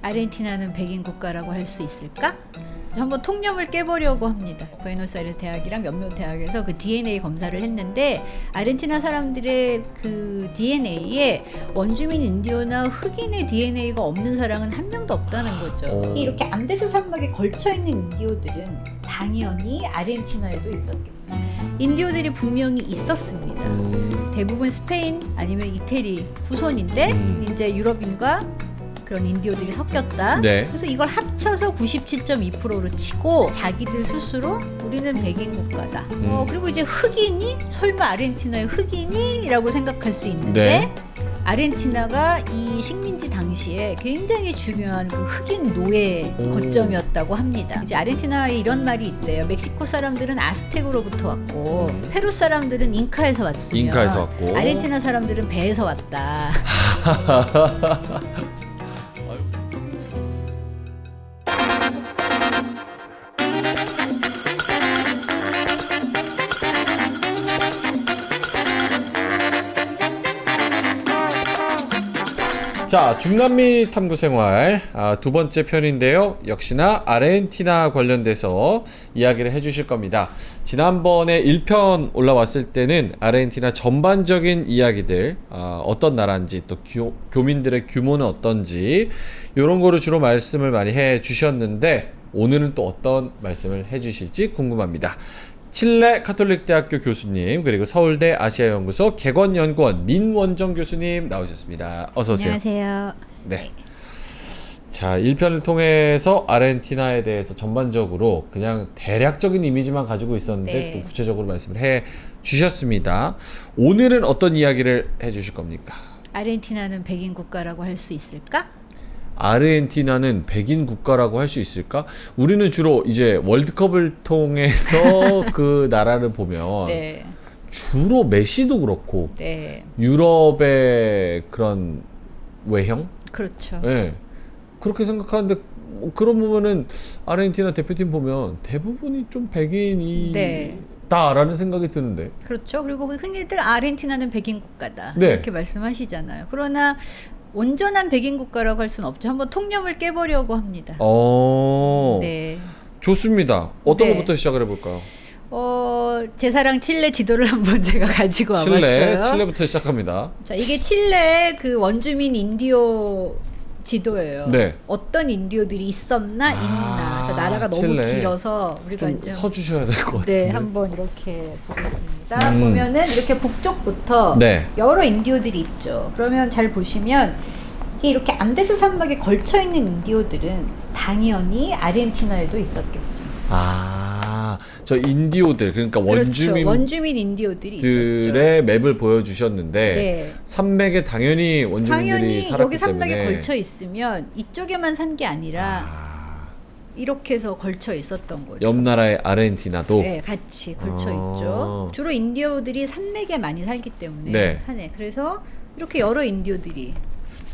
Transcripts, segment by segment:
아르헨티나는 백인 국가라고 할 수 있을까? 한번 통념을 깨보려고 합니다. 부에노스아이레스 대학이랑 몇몇 대학에서 그 DNA 검사를 했는데 아르헨티나 사람들의 그 DNA에 원주민 인디오나 흑인의 DNA가 없는 사람은 한 명도 없다는 거죠. 이렇게 안데스 산맥에 걸쳐있는 인디오들은 당연히 아르헨티나에도 있었겠죠. 인디오들이 분명히 있었습니다. 대부분 스페인 아니면 이태리 후손인데 이제 유럽인과 그런 인디오들이 섞였다. 네. 그래서 이걸 합쳐서 97.2%로 치고 자기들 스스로 우리는 백인 국가다. 그리고 이제 흑인이 설마 아르헨티나의 흑인이라고 생각할 수 있는데 네. 아르헨티나가 이 식민지 당시에 굉장히 중요한 그 흑인 노예 거점이었다고 합니다. 이제 아르헨티나에 이런 말이 있대요. 멕시코 사람들은 아스텍으로부터 왔고 페루 사람들은 잉카에서 왔으며 잉카에서 왔고 아르헨티나 사람들은 배에서 왔다. 자, 중남미 탐구 생활 두 번째 편인데요. 역시나 아르헨티나 관련돼서 이야기를 해주실 겁니다. 지난번에 1편 올라왔을 때는 아르헨티나 전반적인 이야기들, 어떤 나라인지 또 교민들의 규모는 어떤지 이런 거를 주로 말씀을 많이 해주셨는데 오늘은 또 어떤 말씀을 해주실지 궁금합니다. 칠레 카톨릭대학교 교수님 그리고 서울대 아시아연구소 객원연구원 민원정 교수님 나오셨습니다. 어서 오세요. 안녕하세요. 네. 자, 1편을 통해서 아르헨티나에 대해서 전반적으로 그냥 대략적인 이미지만 가지고 있었는데 네. 좀 구체적으로 말씀을 해 주셨습니다. 오늘은 어떤 이야기를 해 주실 겁니까? 아르헨티나는 백인 국가라고 할 수 있을까? 아르헨티나는 백인 국가라고 할 수 있을까? 우리는 주로 이제 월드컵을 통해서 그 나라를 보면 네. 주로 메시도 그렇고 네. 유럽의 그런 외형? 그렇죠. 네. 그렇게 생각하는데 그런 부분은 아르헨티나 대표팀 보면 대부분이 좀 백인이 네. 다라는 생각이 드는데. 그렇죠. 그리고 흔히들 아르헨티나는 백인 국가다. 네. 이렇게 말씀하시잖아요. 그러나 온전한 백인 국가라고 할 수는 없죠. 한번 통념을 깨보려고 합니다. 네. 좋습니다. 어떤 네. 것부터 시작을 해볼까요? 제 사랑 칠레 지도를 한번 제가 가지고 와봤어요. 칠레부터 시작합니다. 자, 이게 칠레 그 원주민 인디오 지도예요. 네. 어떤 인디오들이 있었나 있나. 자, 나라가 너무 칠레. 길어서 우리가 좀 이제 서주셔야 될 것 같은데. 네, 한번 이렇게 보겠습니다. 보면은 이렇게 북쪽부터 네. 여러 인디오들이 있죠. 그러면 잘 보시면 이렇게 안데스 산맥에 걸쳐 있는 인디오들은 당연히 아르헨티나에도 있었겠죠. 저 인디오들 그러니까 그렇죠. 원주민 인디오들이 있었죠. 원주민들의 맵을 보여주셨는데 네. 산맥에 당연히 원주민들이 당연히 살았기 여기 산맥에 때문에 걸쳐 있으면 이쪽에만 산 게 아니라 이렇게 해서 걸쳐 있었던 거죠. 옆 나라의 아르헨티나도 네, 같이 걸쳐 어. 있죠. 주로 인디오들이 산맥에 많이 살기 때문에 네. 산에. 그래서 이렇게 여러 인디오들이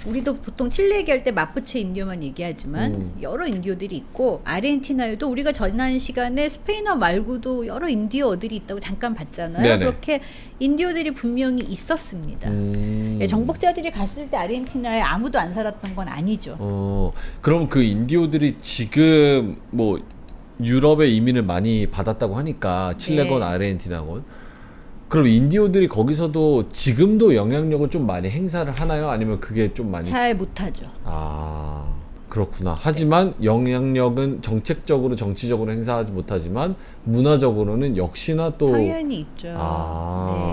우리도 보통 칠레 얘기할 때 마푸체 인디오만 얘기하지만 여러 인디오들이 있고 아르헨티나에도 우리가 지난 시간에 스페인어 말고도 여러 인디오들이 있다고 잠깐 봤잖아요. 네네. 그렇게 인디오들이 분명히 있었습니다. 예, 정복자들이 갔을 때 아르헨티나에 아무도 안 살았던 건 아니죠. 그럼 그 인디오들이 지금 뭐 유럽의 이민을 많이 받았다고 하니까 칠레건 네. 아르헨티나건 그럼 인디오들이 거기서도 지금도 영향력을 좀 많이 행사를 하나요? 아니면 그게 좀 많이 잘 못하죠. 그렇구나. 하지만 영향력은 정책적으로 정치적으로 행사하지 못하지만 문화적으로는 역시나 또 당연히 있죠.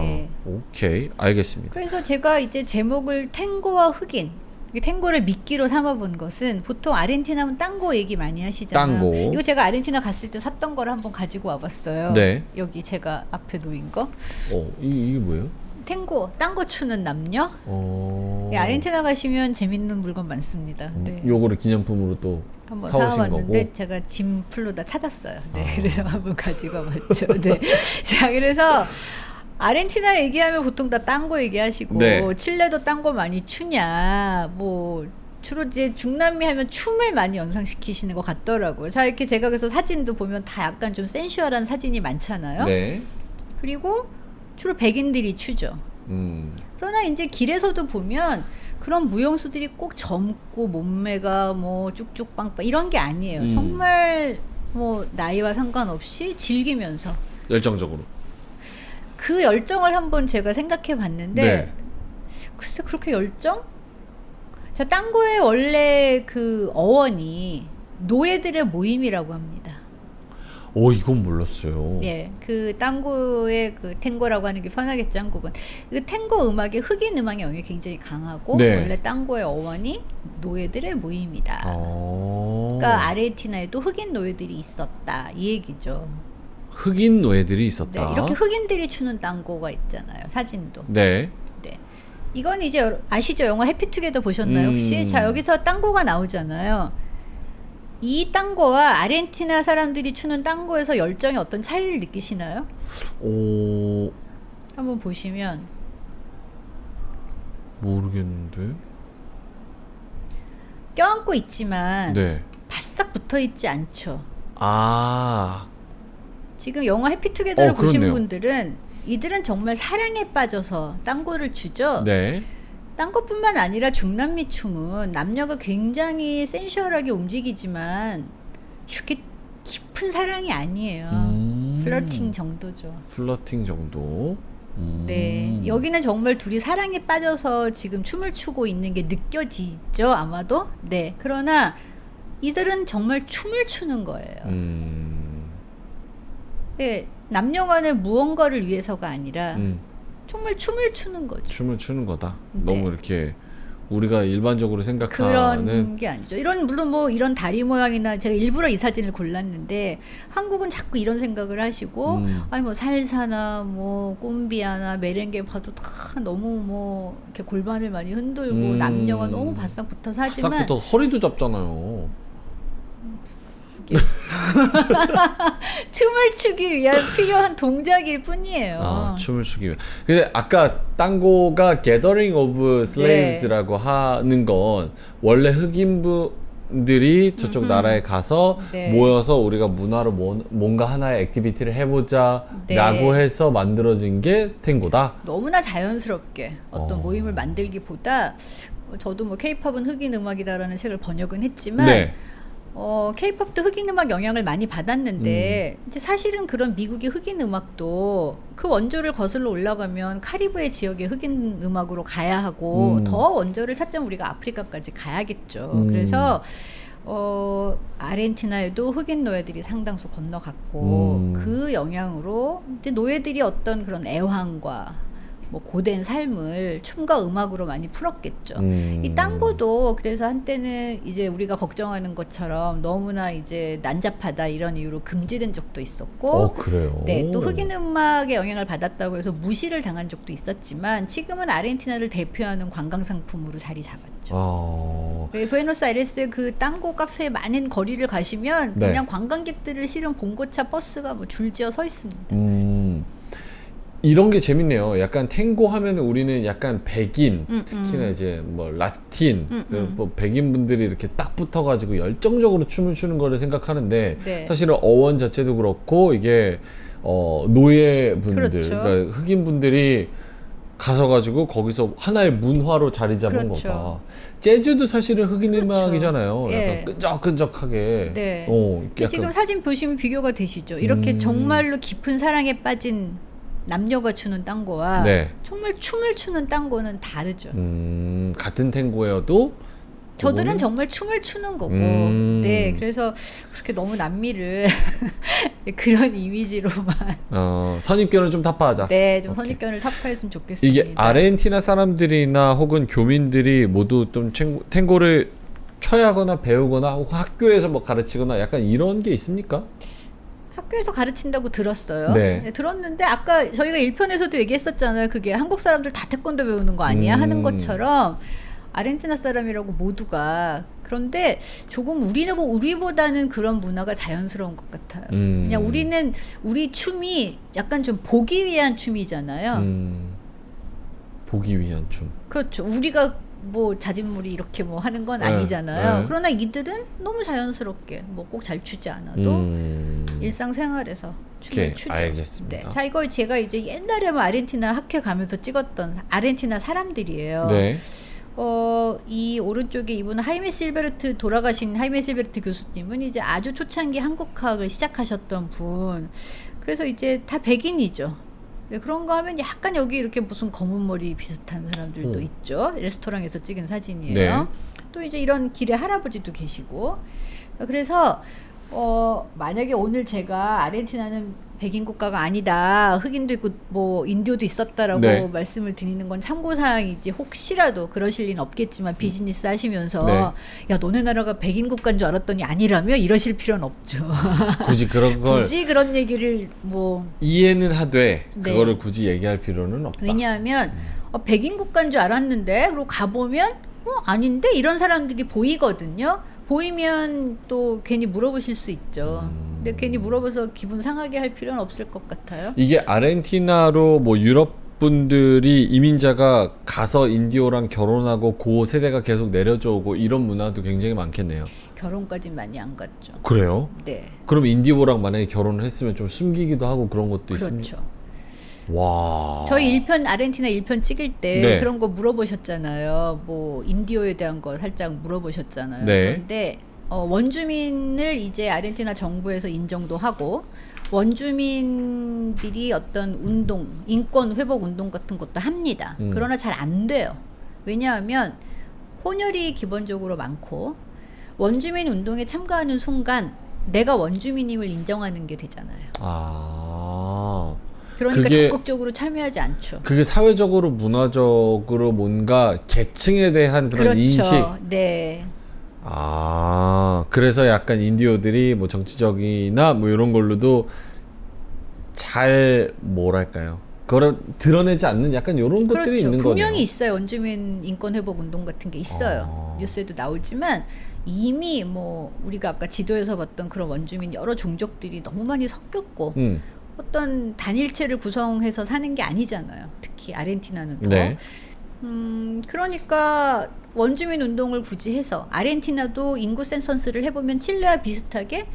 네. 오케이 알겠습니다. 그래서 제가 이제 제목을 탱고와 흑인, 탱고를 미끼로 삼아본 것은 보통 아르헨티나면 땅고 얘기 많이 하시잖아요. 땅고. 이거 제가 아르헨티나 갔을 때 샀던 거를 한번 가지고 와봤어요. 네. 여기 제가 앞에 놓인 거. 이게 뭐예요? 탱고, 땅고 추는 남녀. 예, 아르헨티나 가시면 재밌는 물건 많습니다. 네. 요거를 기념품으로 또 한번 사오신 사왔는데 거고. 제가 짐 풀로다 찾았어요. 네, 그래서 한번 가지고 왔죠. 네. 자, 그래서 아르헨티나 얘기하면 보통 다 땅고 얘기하시고 네. 칠레도 땅고 많이 추냐 뭐 주로 이제 중남미 하면 춤을 많이 연상시키시는 것 같더라고요. 자, 이렇게 제가 그래서 사진도 보면 다 약간 좀 센슈얼한 사진이 많잖아요. 네. 그리고 주로 백인들이 추죠. 그러나 이제 길에서도 보면 그런 무용수들이 꼭 젊고 몸매가 뭐 쭉쭉 빵빵 이런 게 아니에요. 정말 뭐 나이와 상관없이 즐기면서 열정적으로. 그 열정을 한번 제가 생각해 봤는데 네. 글쎄 그렇게 열정? 자, 땅고의 원래 그 어원이 노예들의 모임이라고 합니다. 오, 이건 몰랐어요. 예, 그 땅고의 그 탱고라고 하는 게 편하겠죠, 한국은. 그 탱고 음악이 흑인 음악의 영향이 굉장히 강하고 네. 원래 땅고의 어원이 노예들의 모임이다. 그러니까 아르헨티나에도 흑인 노예들이 있었다 이 얘기죠. 흑인 노예들이 네, 있었다. 이렇게 흑인들이 추는 땅고가 있잖아요, 사진도. 네. 네. 이건 이제 아시죠? 영화 해피투게더 보셨나요 혹시? 자, 여기서 땅고가 나오잖아요. 이 땅고와 아르헨티나 사람들이 추는 땅고에서 열정의 어떤 차이를 느끼시나요? 오, 한번 보시면 모르겠는데. 껴안고 있지만 네. 바싹 붙어 있지 않죠. 아, 지금 영화 해피투게더를 보신 그렇네요. 분들은 이들은 정말 사랑에 빠져서 땅고를 추죠. 네. 땅고뿐만 아니라 중남미 춤은 남녀가 굉장히 센슈얼하게 움직이지만 이렇게 깊은 사랑이 아니에요. 플러팅 정도죠. 플러팅 정도. 네, 여기는 정말 둘이 사랑에 빠져서 지금 춤을 추고 있는 게 느껴지죠, 아마도. 네, 그러나 이들은 정말 춤을 추는 거예요. 네, 남녀간의 무언가를 위해서가 아니라 정말 춤을 추는 거죠. 춤을 추는 거다. 네. 너무 이렇게 우리가 일반적으로 생각하는 그런 게 아니죠. 이런 물론 뭐 이런 다리 모양이나 제가 일부러 이 사진을 골랐는데 한국은 자꾸 이런 생각을 하시고 아니 뭐 살사나 뭐 꼼비아나 메렝게 봐도 다 너무 뭐 이렇게 골반을 많이 흔들고 남녀가 너무 바싹 붙어서 하지만 바싹부터 허리도 잡잖아요. 춤을 추기 위한 필요한 동작일 뿐이에요. 아, 춤을 추기 위해. 근데 아까 땅고가 Gathering of Slaves라고 하는 건 원래 흑인분들이 저쪽 나라에 가서 네. 모여서 우리가 문화로 뭔가 하나의 액티비티를 해보자 네. 라고 해서 만들어진 게 탱고다. 너무나 자연스럽게 어떤 모임을 만들기보다 저도 뭐 케이팝은 흑인 음악이다라는 책을 번역은 했지만 네. 케이팝도 흑인 음악 영향을 많이 받았는데 이제 사실은 그런 미국의 흑인 음악도 그 원조를 거슬러 올라가면 카리브해 지역의 흑인 음악으로 가야 하고 더 원조를 찾자면 우리가 아프리카까지 가야겠죠. 그래서 아르헨티나에도 흑인 노예들이 상당수 건너갔고 그 영향으로 이제 노예들이 어떤 그런 애환과 뭐 고된 삶을 춤과 음악으로 많이 풀었겠죠. 이 땅고도 그래서 한때는 이제 우리가 걱정하는 것처럼 너무나 이제 난잡하다 이런 이유로 금지된 적도 있었고, 그래요? 네, 또 흑인 음악의 영향을 받았다고 해서 무시를 당한 적도 있었지만 지금은 아르헨티나를 대표하는 관광 상품으로 자리 잡았죠. 부에노스아이레스의 그 땅고 카페에 많은 거리를 가시면 네. 그냥 관광객들을 실은 봉고차 버스가 뭐 줄지어 서 있습니다. 이런 게 재밌네요. 약간 탱고 하면 우리는 약간 백인, 특히나 이제 뭐 라틴, 뭐 백인 분들이 이렇게 딱 붙어가지고 열정적으로 춤을 추는 거를 생각하는데 네. 사실은 어원 자체도 그렇고 이게 노예분들, 그렇죠. 그러니까 흑인 분들이 가서가지고 거기서 하나의 문화로 자리 잡은 그렇죠. 거다. 재즈도 사실은 흑인 그렇죠. 음악이잖아요. 예. 약간 끈적끈적하게. 네. 약간 지금 사진 보시면 비교가 되시죠. 이렇게 정말로 깊은 사랑에 빠진 남녀가 추는 땅고와 네. 정말 춤을 추는 땅고는 다르죠. 같은 탱고여도 저들은 그거는- 정말 춤을 추는 거고, 네, 그래서 그렇게 너무 남미를 그런 이미지로만, 선입견을 좀 타파하자. 네, 좀 오케이. 선입견을 타파했으면 좋겠습니다. 이게 아르헨티나 사람들이나 혹은 교민들이 모두 좀 탱고를 쳐야 하거나 배우거나 혹은 학교에서 뭐 가르치거나 약간 이런 게 있습니까? 학교에서 가르친다고 들었어요. 네. 네, 들었는데 아까 저희가 1편에서도 얘기했었잖아요. 그게 한국 사람들 다 태권도 배우는 거 아니야? 하는 것처럼 아르헨티나 사람이라고 모두가. 그런데 조금 우리보다는 그런 문화가 자연스러운 것 같아요. 그냥 우리 춤이 약간 좀 보기 위한 춤이잖아요. 보기 위한 춤. 그렇죠. 우리가 뭐 자진몰이 이렇게 뭐 하는 건 아니잖아요. 네. 그러나 이들은 너무 자연스럽게 뭐 꼭 잘 추지 않아도 일상생활에서 춤을 오케이, 추죠. 알겠습니다. 네. 자, 이거 제가 이제 옛날에 뭐 아르헨티나 학회 가면서 찍었던 아르헨티나 사람들이에요. 네. 그래서 이 오른쪽에 이분 하이메 실베르트 돌아가신 하이메 실베르트 교수님은 이제 아주 초창기 한국학을 시작하셨던 분. 그래서 이제 다 백인이죠. 네, 그런 거 하면 약간 여기 이렇게 무슨 검은 머리 비슷한 사람들도 있죠. 레스토랑에서 찍은 사진이에요. 네. 또 이제 이런 길에 할아버지도 계시고. 그래서 만약에 오늘 제가 아르헨티나는 백인 국가가 아니다, 흑인도 있고 뭐 인디오도 있었다라고 네. 말씀을 드리는 건 참고사항이지, 혹시라도 그러실 리는 없겠지만 비즈니스 하시면서 네. 야 너네 나라가 백인 국가인 줄 알았더니 아니라며 이러실 필요는 없죠. 굳이 그런 걸 굳이 그런 얘기를 뭐 이해는 하되 네. 그거를 굳이 얘기할 필요는 없다. 왜냐하면 백인 국가인 줄 알았는데 그리고 가보면 아닌데 이런 사람들이 보이거든요. 보이면 또 괜히 물어보실 수 있죠. 근데 괜히 물어봐서 기분 상하게 할 필요는 없을 것 같아요. 이게 아르헨티나로 뭐 유럽 분들이 이민자가 가서 인디오랑 결혼하고 그 세대가 계속 내려져 오고 이런 문화도 굉장히 많겠네요. 결혼까지 많이 안 갔죠. 그래요? 네. 그럼 인디오랑 만약에 결혼을 했으면 좀 숨기기도 하고 그런 것도 있습니까? 그렇죠. 와. 저희 1편 아르헨티나 1편 찍을 때 네. 그런 거 물어보셨잖아요. 뭐 인디오에 대한 거 살짝 물어보셨잖아요. 네. 그런데 원주민을 이제 아르헨티나 정부에서 인정도 하고 원주민들이 어떤 운동, 인권 회복 운동 같은 것도 합니다. 그러나 잘 안 돼요. 왜냐하면 혼혈이 기본적으로 많고 원주민 운동에 참가하는 순간 내가 원주민임을 인정하는 게 되잖아요. 아. 그러니까 그게- 적극적으로 참여하지 않죠. 그게 사회적으로 문화적으로 뭔가 계층에 대한 그런 그렇죠. 인식. 네. 아, 그래서 약간 인디오들이 뭐 정치적이나 뭐 이런 걸로도 잘 뭐랄까요? 그걸 드러내지 않는 약간 이런 것들이 그렇죠. 있는 거네요. 분명히 있어요. 원주민 인권 회복 운동 같은 게 있어요. 뉴스에도 나오지만 이미 뭐 우리가 아까 지도에서 봤던 그런 원주민 여러 종족들이 너무 많이 섞였고 어떤 단일체를 구성해서 사는 게 아니잖아요. 특히 아르헨티나는 더. 네. 그러니까 원주민 운동을 굳이 해서 아르헨티나도 인구 센서스를 해보면 칠레와 비슷하게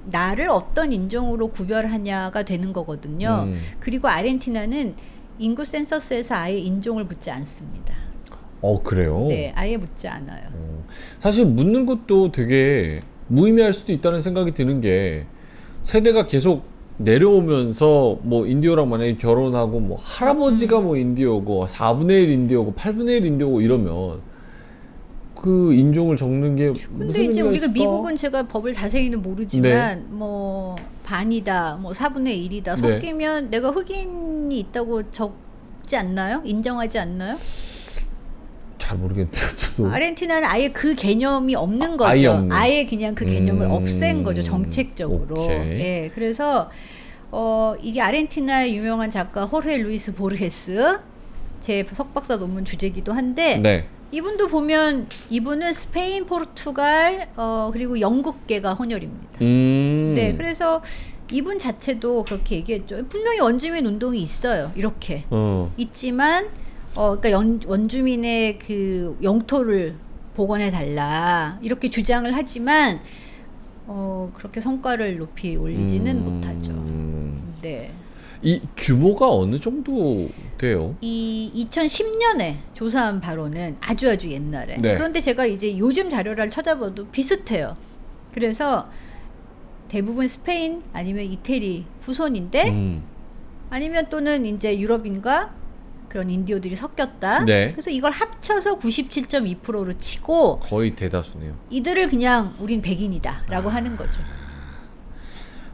나를 어떤 인종으로 구별하냐가 되는 거거든요. 그리고 아르헨티나는 인구 센서스에서 아예 인종을 묻지 않습니다. 그래요? 네, 아예 묻지 않아요. 사실 묻는 것도 되게 무의미할 수도 있다는 생각이 드는 게 세대가 계속 내려오면서 뭐 인디오랑 만약에 결혼하고 뭐 할아버지가 뭐 인디오고 4분의 1 인디오고 8분의 1 인디오고 이러면 그 인종을 적는 게 무슨 근데 이제 의미가 우리가 있을까? 미국은 제가 법을 자세히는 모르지만 뭐 반이다, 뭐 4분의 1이다 섞이면 내가 흑인이 있다고 적지 않나요? 인정하지 않나요? 잘 모르겠는데 저도. 아르헨티나는 아예 그 개념이 없는 거죠. 아예 없는. 아예 그냥 그 개념을 없앤 거죠, 정책적으로. 오케이. 예, 그래서 이게 아르헨티나의 유명한 작가 호르헤 루이스 보르헤스, 제 석박사 논문 주제기도 한데 네. 이분도 보면 이분은 스페인, 포르투갈 그리고 영국계가 혼혈입니다. 네, 그래서 이분 자체도 그렇게 얘기했죠. 분명히 원주민 운동이 있어요. 이렇게 있지만 그러니까 원주민의 그 영토를 복원해 달라 이렇게 주장을 하지만 그렇게 성과를 높이 올리지는 못하죠. 네. 이 규모가 어느 정도 돼요? 이 2010년에 조사한 바로는 아주 옛날에. 네. 그런데 제가 이제 요즘 자료를 찾아봐도 비슷해요. 그래서 대부분 스페인 아니면 이태리 후손인데 아니면 또는 이제 유럽인과 그런 인디오들이 섞였다. 네. 그래서 이걸 합쳐서 97.2%로 치고 거의 대다수네요. 이들을 그냥 우린 백인이다라고 하는 거죠.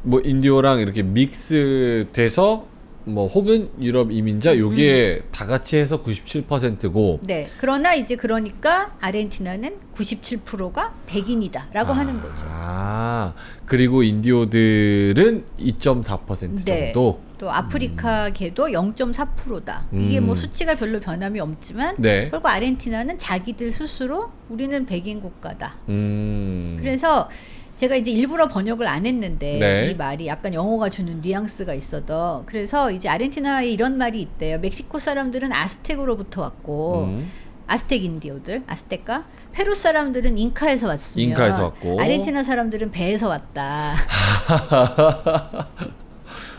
뭐 인디오랑 이렇게 믹스돼서 뭐 혹은 유럽 이민자 요게 다 같이 해서 97%고. 네. 그러나 이제 그러니까 아르헨티나는 97%가 백인이다라고 하는 거죠. 아, 그리고 인디오들은 2.4% 네. 정도. 또 아프리카계도 0.4%다. 이게 뭐 수치가 별로 변함이 없지만 네. 결국 아르헨티나는 자기들 스스로 우리는 백인 국가다. 음. 그래서 제가 이제 일부러 번역을 안 했는데 네. 이 말이 약간 영어가 주는 뉘앙스가 있어도 그래서 이제 아르헨티나에 이런 말이 있대요. 멕시코 사람들은 아스텍으로부터 왔고 아스텍 인디오들, 아스텍가 페루 사람들은 잉카에서 왔으면 잉카에서 왔고 아르헨티나 사람들은 배에서 왔다.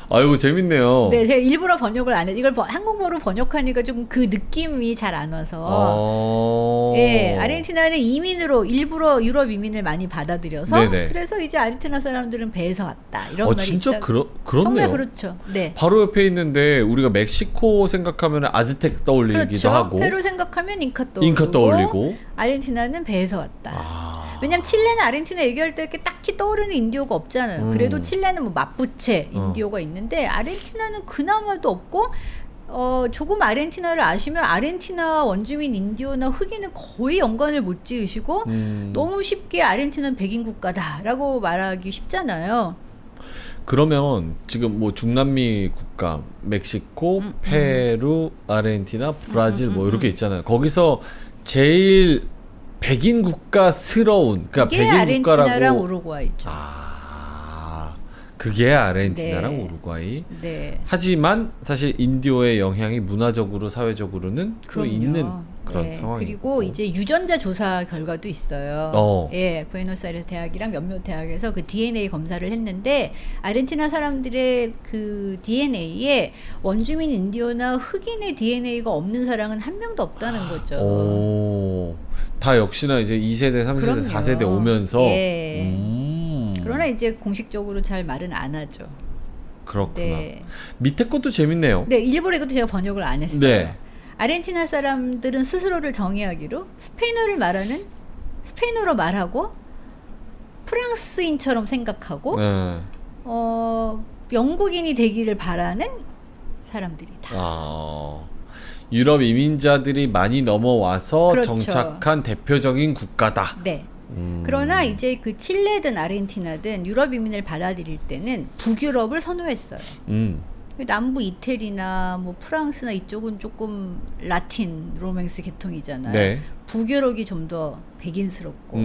아이고 재밌네요. 네, 제가 일부러 번역을 안 해. 이걸 한국어로 번역하니까 좀 그 느낌이 잘 안 와서. 예, 아르헨티나는 이민으로 일부러 유럽 이민을 많이 받아들여서 네네. 그래서 이제 아르헨티나 사람들은 배에서 왔다 이런 말이 진짜 있다. 그렇네요. 정말 그렇죠. 네. 바로 옆에 있는데 우리가 멕시코 생각하면 아즈텍 떠올리기도 그렇죠. 하고 페루 생각하면 잉카 떠올리고 아르헨티나는 배에서 왔다. 아. 왜냐면 칠레는 아르헨티나 얘기할 때 이렇게 딱히 떠오르는 인디오가 없잖아요. 그래도 칠레는 뭐 마푸체 인디오가 있는데 아르헨티나는 그나마도 없고 조금 아르헨티나를 아시면 아르헨티나 원주민 인디오나 흑인은 거의 연관을 못 지으시고 너무 쉽게 아르헨티나는 백인 국가다라고 말하기 쉽잖아요. 그러면 지금 뭐 중남미 국가 멕시코, 페루, 아르헨티나, 브라질 뭐 이렇게 있잖아요. 거기서 제일 백인 국가스러운 그러니까 그게 백인 아르헨티나랑 국가라고 우루과이죠. 그게 아르헨티나랑 네. 우루과이. 네. 하지만 사실 인디오의 영향이 문화적으로 사회적으로는 또 그럼요. 있는 그런 네. 상황이고. 그리고 이제 유전자 조사 결과도 있어요. 예, 부에노스아이레스 대학이랑 몇몇 대학에서 그 DNA 검사를 했는데 아르헨티나 사람들의 그 DNA에 원주민 인디오나 흑인의 DNA가 없는 사람은 한 명도 없다는 거죠. 다 역시나 이제 2세대, 3세대, 그럼요. 4세대 오면서 예. 그러나 이제 공식적으로 잘 말은 안 하죠. 그렇구나. 네. 밑에 것도 재밌네요. 네, 일부러 이것도 제가 번역을 안 했어요. 네. 아르헨티나 사람들은 스스로를 정의하기로 스페인어로 말하고 프랑스인처럼 생각하고 네. 영국인이 되기를 바라는 사람들이다. 유럽 이민자들이 많이 넘어와서 그렇죠. 정착한 대표적인 국가다. 네. 그러나 이제 그 칠레든 아르헨티나든 유럽 이민을 받아들일 때는 북유럽을 선호했어요. 남부 이태리나 뭐 프랑스나 이쪽은 조금 라틴 로맨스 계통이잖아요. 네. 북유럽이 좀 더 백인스럽고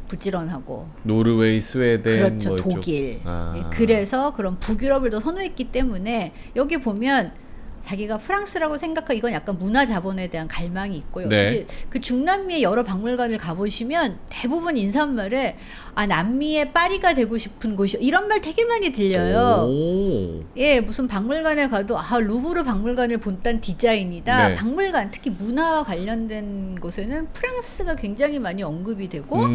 부지런하고 노르웨이, 스웨덴, 그렇죠. 뭐 이쪽. 독일. 예, 그래서 그런 북유럽을 더 선호했기 때문에 여기 보면 자기가 프랑스라고 생각하고 이건 약간 문화 자본에 대한 갈망이 있고요. 네. 이제 그 중남미의 여러 박물관을 가보시면 대부분 인사말에 남미의 파리가 되고 싶은 곳이 이런 말 되게 많이 들려요. 예, 무슨 박물관에 가도 루브르 박물관을 본딴 디자인이다. 네. 박물관 특히 문화와 관련된 곳에는 프랑스가 굉장히 많이 언급이 되고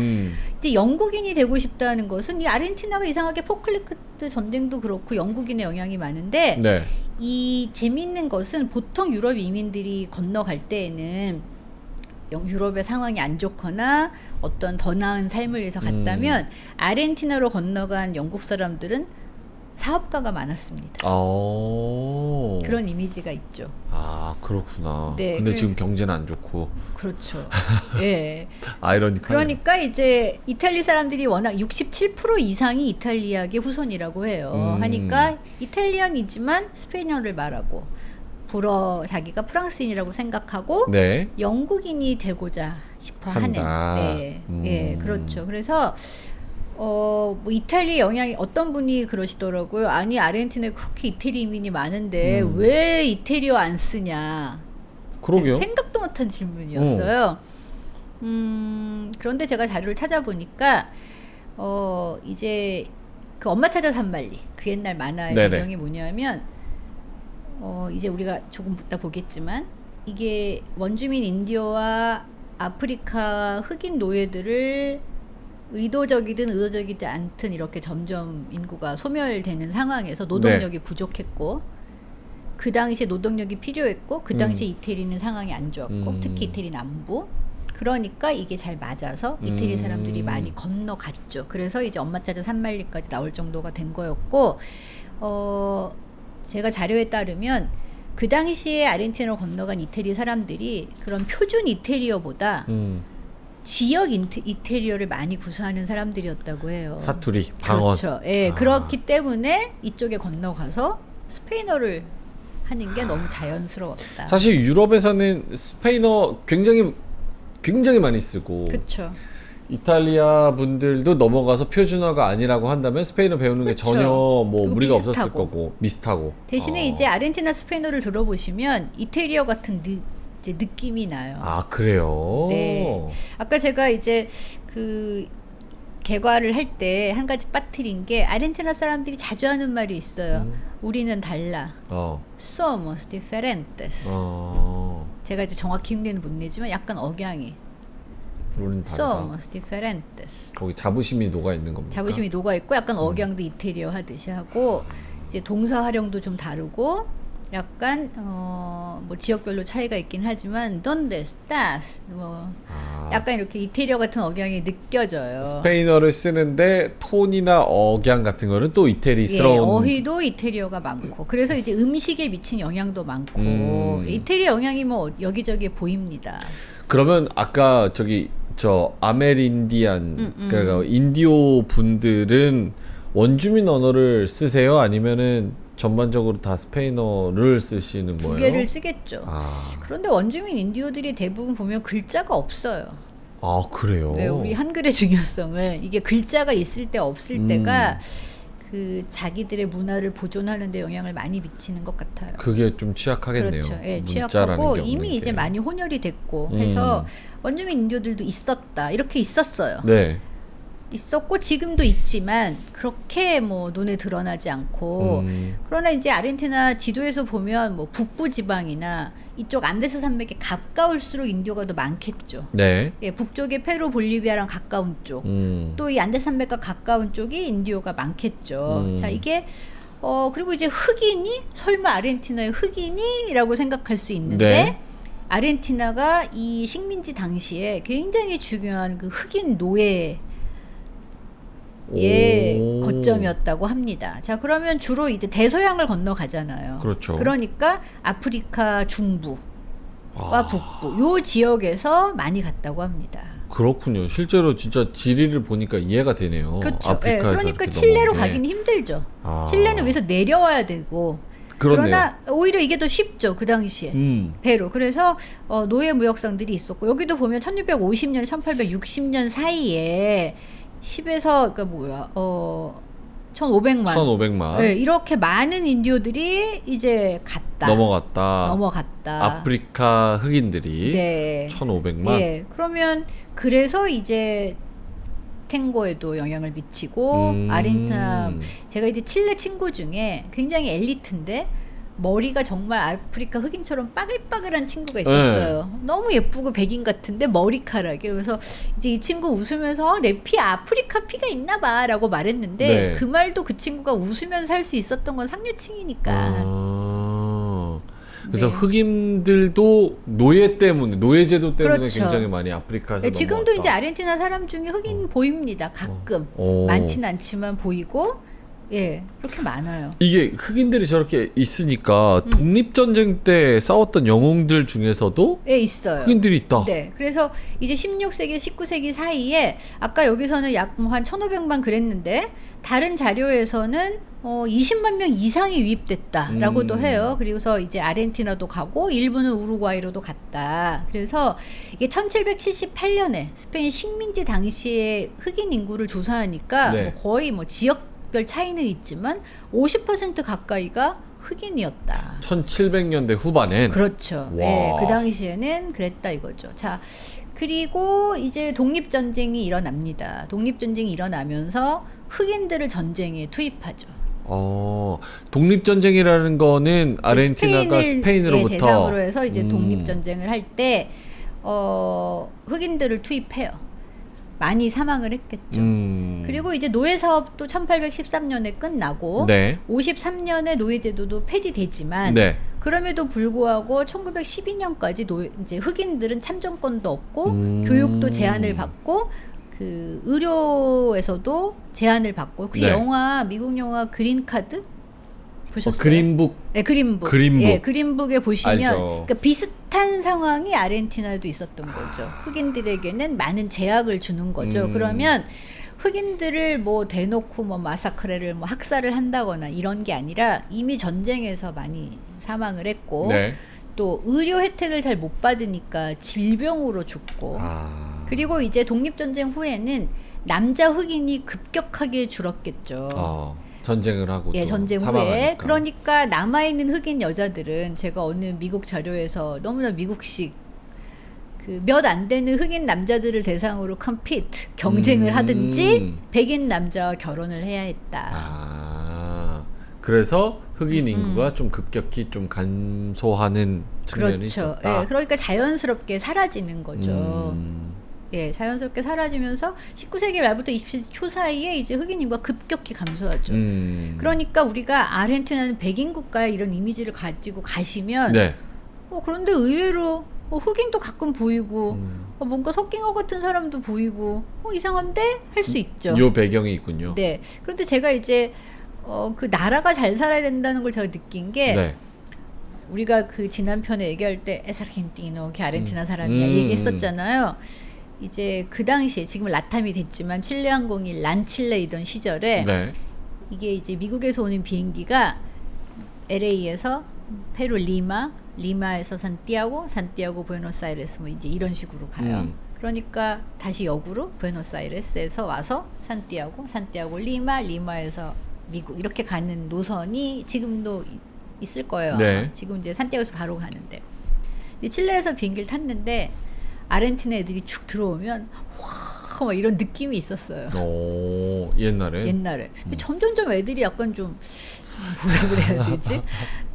이제 영국인이 되고 싶다는 것은 이 아르헨티나가 이상하게 포클리크트 전쟁도 그렇고 영국인의 영향이 많은데 네. 이 재미있는 것은 보통 유럽 이민들이 건너갈 때에는 유럽의 상황이 안 좋거나 어떤 더 나은 삶을 위해서 갔다면 아르헨티나로 건너간 영국 사람들은 사업가가 많았습니다. 그런 이미지가 있죠. 그렇구나. 네, 근데 지금 경제는 안 좋고. 그렇죠. 예. 아이러니컬. 그러니까 이제 이탈리 사람들이 워낙 67% 이상이 이탈리아계 후손이라고 해요. 하니까 이탈리안이지만 스페인어를 말하고 자기가 프랑스인이라고 생각하고 네. 영국인이 되고자 싶어 한다. 하는. 네. 예, 그렇죠. 그래서 뭐 이탈리아 영향이 어떤 분이 그러시더라고요. 아니 아르헨티나에 그렇게 이태리 이민이 많은데 왜 이태리어 안 쓰냐. 그러게요. 생각도 못한 질문이었어요. 그런데 제가 자료를 찾아보니까 이제 그 엄마 찾아 산말리 그 옛날 만화의 네네. 내용이 뭐냐면 이제 우리가 조금 이따 보겠지만 이게 원주민 인디오와 아프리카 흑인 노예들을 의도적이든 의도적이지 않든 이렇게 점점 인구가 소멸되는 상황에서 노동력이 부족했고 그 당시에 노동력이 필요했고 그 당시에 이태리는 상황이 안 좋았고 특히 이태리 남부 그러니까 이게 잘 맞아서 이태리 사람들이 많이 건너갔죠. 그래서 이제 엄마 찾아 산말리까지 나올 정도가 된 거였고 제가 자료에 따르면 그 당시에 아르헨티나로 건너간 이태리 사람들이 그런 표준 이태리어보다 지역 이태리어를 많이 구사하는 사람들이었다고 해요. 사투리, 방언. 그렇죠. 예, 그렇기 때문에 이쪽에 건너가서 스페인어를 하는 게 너무 자연스러웠다. 사실 유럽에서는 스페인어 굉장히 많이 쓰고 그렇죠. 이탈리아 분들도 넘어가서 표준어가 아니라고 한다면 스페인어 배우는 게 그쵸. 전혀 뭐 무리가 비슷하고. 없었을 거고 비슷하고 대신에 이제 아르헨티나 스페인어를 들어보시면 이태리어 같은 이제 느낌이 나요. 그래요? 네. 아까 제가 이제 그 개괄을 할 때 한 가지 빠뜨린 게 아르헨티나 사람들이 자주 하는 말이 있어요. 우리는 달라. Somos diferentes. 제가 이제 정확히 흉내는 못 내지만 약간 억양이. 우리는 다르다. Somos diferentes. 거기 자부심이 녹아 있는 겁니까? 자부심이 녹아 있고 약간 억양도 이태리어 하듯이 하고 이제 동사 활용도 좀 다르고 약간 뭐 지역별로 차이가 있긴 하지만 ¿Dónde estás? 뭐 약간 이렇게 이태리어 같은 억양이 느껴져요. 스페인어를 쓰는데 톤이나 억양 같은 거는 또 이태리스러운. 예, 어휘도 이태리어가 많고 그래서 이제 음식에 미친 영향도 많고 이태리 영향이 뭐 여기저기 보입니다. 그러면 아까 저 아메린디안 그러니까 인디오 분들은 원주민 언어를 쓰세요? 아니면은 전반적으로 다 스페인어를 쓰시는 거예요? 두 개를 쓰겠죠. 그런데 원주민 인디오들이 대부분 보면 글자가 없어요. 아, 그래요? 네, 우리 한글의 중요성을 이게 글자가 있을 때 없을 때가 그 자기들의 문화를 보존하는 데 영향을 많이 미치는 것 같아요. 그게 좀 취약하겠네요. 그렇죠. 예, 문자라는 취약하고 게 없는 이미 게. 이제 많이 혼혈이 됐고 해서 원주민 인디오들도 있었다. 이렇게 있었어요. 네. 있었고 지금도 있지만 그렇게 뭐 눈에 드러나지 않고 그러나 이제 아르헨티나 지도에서 보면 뭐 북부 지방이나 이쪽 안데스 산맥에 가까울수록 인디오가 더 많겠죠. 네. 예, 북쪽에 페루, 볼리비아랑 가까운 쪽, 또 이 안데스 산맥과 가까운 쪽이 인디오가 많겠죠. 자, 이게 그리고 이제 흑인이 설마 아르헨티나의 흑인이라고 생각할 수 있는데 네. 아르헨티나가 이 식민지 당시에 굉장히 중요한 그 흑인 노예 거점이었다고 합니다. 자, 그러면 주로 이제 대서양을 건너가잖아요. 그렇죠. 그러니까 아프리카 중부와 북부 요 지역에서 많이 갔다고 합니다. 그렇군요. 실제로 진짜 지리를 보니까 이해가 되네요. 그렇죠. 아프리카에서 그러니까 이렇게 칠레로 넘어온 게. 가기는 힘들죠. 칠레는 위에서 내려와야 되고 그렇네요. 그러나 오히려 이게 더 쉽죠. 그 당시에 배로. 그래서 노예 무역상들이 있었고 여기도 보면 1650년, 1860년 사이에 10에서 그러니까 뭐야 1500만. 1500만. 네, 이렇게 많은 인디오들이 이제 갔다. 넘어갔다. 아프리카 흑인들이 네. 1500만. 예. 그러면 그래서 이제 탱고에도 영향을 미치고 아르헨티나 제가 이제 칠레 친구 중에 굉장히 엘리트인데 머리가 정말 아프리카 흑인처럼 빠글빠글한 친구가 있었어요. 네. 너무 예쁘고 백인 같은데 머리카락이. 그래서 이제 이 친구 웃으면서 내 피 아프리카 피가 있나 봐 라고 말했는데 네. 그 말도 그 친구가 웃으면서 할 수 있었던 건 상류층이니까. 그래서 네. 흑인들도 노예 때문에 노예제도 때문에 그렇죠. 굉장히 많이 아프리카에서 네, 지금도 넘어왔다. 이제 아르헨티나 사람 중에 흑인 보입니다. 가끔 많지는 않지만 보이고 예 그렇게 많아요. 이게 흑인들이 저렇게 있으니까 독립전쟁 때 싸웠던 영웅들 중에서도 예 있어요. 흑인들이 있다. 네, 그래서 이제 16세기, 19세기 사이에 아까 여기서는 약 한 1,500만 그랬는데 다른 자료에서는 20만 명 이상이 유입됐다라고도 해요. 그래서 이제 아르헨티나도 가고 일부는 우루과이로도 갔다. 그래서 이게 1778년에 스페인 식민지 당시에 흑인 인구를 조사하니까 네. 뭐 거의 뭐 지역별 차이는 있지만 50% 가까이가 흑인이었다. 1700년대 후반엔. 그렇죠. 네, 그 당시에는 그랬다 이거죠. 자, 그리고 이제 독립전쟁이 일어납니다. 독립전쟁이 일어나면서 흑인들을 전쟁에 투입하죠. 독립전쟁이라는 거는 아르헨티나가 스페인으로부터 대상으로 해서 이제 독립전쟁을 할 때 흑인들을 투입해요. 많이 사망을 했겠죠. 그리고 이제 노예 사업도 1813년에 끝나고 네. 53년에 노예제도도 폐지되지만 네. 그럼에도 불구하고 1912년까지 이제 흑인들은 참정권도 없고 교육도 제한을 받고 그 의료에서도 제한을 받고 혹시 네. 영화 미국 영화 그린카드 보셨어요? 그린북. 네, 그린북. 그린북. 예, 그린북에 보시면 알죠. 그러니까 비슷한 상황이 아르헨티나에도 있었던 거죠. 흑인들에게는 많은 제약을 주는 거죠. 그러면 흑인들을 뭐 대놓고 뭐 마사크레를 뭐 학살을 한다거나 이런 게 아니라 이미 전쟁에서 많이 사망을 했고 네. 또 의료 혜택을 잘 못 받으니까 질병으로 죽고 그리고 이제 독립전쟁 후에는 남자 흑인이 급격하게 줄었겠죠. 전쟁을 하고 예, 또 전쟁 사망하니까. 후에 그러니까 남아있는 흑인 여자들은 제가 어느 미국 자료에서 너무나 미국식 그 몇 안 되는 흑인 남자들을 대상으로 컴피트 경쟁을 하든지 백인 남자와 결혼을 해야 했다. 그래서 흑인 인구가 좀 급격히 좀 감소하는 측면이 그렇죠. 있었다. 예, 그러니까 자연스럽게 사라지는 거죠. 예, 자연스럽게 사라지면서 19세기 말부터 20세기 초 사이에 이제 흑인 인구가 급격히 감소하죠. 그러니까 우리가 아르헨티나는 백인 국가의 이런 이미지를 가지고 가시면 네. 그런데 의외로 흑인도 가끔 보이고 뭔가 석갱어 같은 사람도 보이고 이상한데 할 수 있죠. 요 배경이 있군요. 네. 그런데 제가 이제 그 나라가 잘 살아야 된다는 걸 제가 느낀 게 네. 우리가 그 지난 편에 얘기할 때 에스아르헨티노 걔 아르헨티나 사람이야 얘기했었잖아요. 이제 그 당시에 지금 라탐이 됐지만 칠레 항공이 란칠레이던 시절에 네. 이게 이제 미국에서 오는 비행기가 LA에서 페루 리마에서 산티아고 부에노스아이레스 뭐 이제 이런 식으로 가요. 그러니까 다시 역으로 부에노스아이레스에서 와서 산티아고 리마에서 미국 이렇게 가는 노선이 지금도 있을 거예요. 네. 지금 이제 산티아고에서 바로 가는데 근데 칠레에서 비행기를 탔는데 아르헨티나 애들이 축 들어오면 와, 막 이런 느낌이 있었어요. 옛날에. 근데 점점점 애들이 약간 좀 뭐라 그래야 되지?